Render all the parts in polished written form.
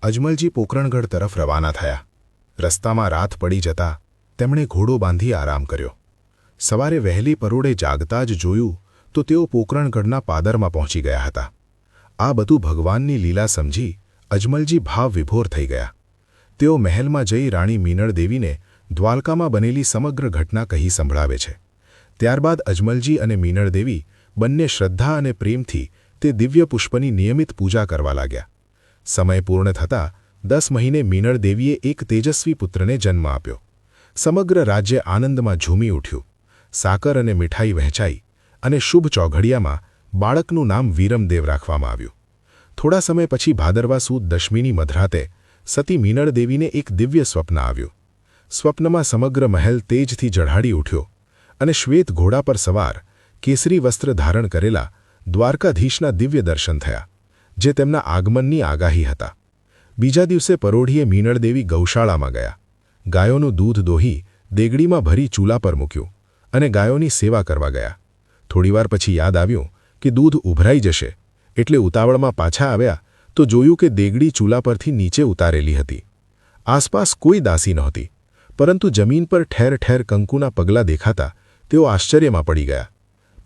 અજમલજી પોકરણગઢ તરફ રવાના થયા। રસ્તામાં રાત પડી જતા તેમણે ઘોડો બાંધી આરામ કર્યો। સવારે વહેલી પરોળે જાગતા જ જોયું તો તેઓ પોકરણગઢના પાદરમાં પહોંચી ગયા હતા। આ બધું ભગવાનની લીલા સમજી અજમલજી ભાવ વિભોર થઈ ગયા। તેઓ મહેલમાં જઈ રાણી મીનળ દેવીને દ્વારકામાં બનેલી સમગ્ર ઘટના કહી સંભળાવે છે। ત્યારબાદ અજમલજી અને મીનળ દેવી બંને શ્રદ્ધા અને પ્રેમથી તે દિવ્ય પુષ્પની નિયમિત પૂજા કરવા લાગ્યા। સમય પૂર્ણ થતાં 10 મહિને મીનળ દેવીએ એક તેજસ્વી પુત્રને જન્મ આપ્યો। સમગ્ર રાજ્ય આનંદમાં ઝૂમી ઉઠ્યું। સાકર અને મીઠાઈ વહેંચાઈ અને શુભ ચોઘડિયામાં બાળકનું નામ વીરમદેવ રાખવામાં આવ્યું। થોડા સમય પછી ભાદરવા સુદ દશમીની મધરાતે સતી મીનળ દેવીને એક દિવ્ય સ્વપ્ન આવ્યું। સ્વપ્નમાં સમગ્ર મહેલ તેજથી ઝળાળી ઉઠ્યો અને શ્વેત ઘોડા પર સવાર કેસરી વસ્ત્ર ધારણ કરેલા દ્વારકાધીશના દિવ્ય દર્શન થયા, જે તેમના આગમનની આગાહી હતા। બીજા દિવસે પરોઢીએ મીનળ દેવી ગૌશાળામાં ગયા। ગાયોનું દૂધ દોહી દેગડીમાં ભરી ચૂલા પર મૂક્યું અને ગાયોની સેવા કરવા ગયા। થોડીવાર પછી યાદ આવ્યું કે દૂધ ઉભરાઈ જશે, એટલે ઉતાવળમાં પાછા આવ્યા તો જોયું કે દેગડી ચૂલા પરથી નીચે ઉતારેલી હતી। આસપાસ કોઈ દાસી નહોતી, પરંતુ જમીન પર ઠેર ઠેર કંકુના પગલાં દેખાતા તેઓ આશ્ચર્યમાં પડી ગયા।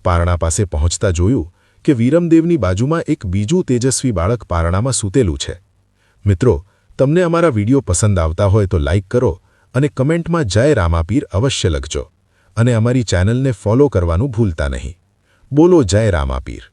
પારણા પાસે પહોંચતા જોયું કે વીરમદેવની બાજુમાં એક બીજું તેજસ્વી બાળક પારણામાં સૂતેલું છે। મિત્રો, તમને અમારા વિડીયો પસંદ આવતા હોય તો લાઇક કરો અને કમેન્ટમાં જય રામાપીર અવશ્ય લખજો અને અમારી ચેનલને ફોલો કરવાનું ભૂલતા નહીં। બોલો જય રામાપીર।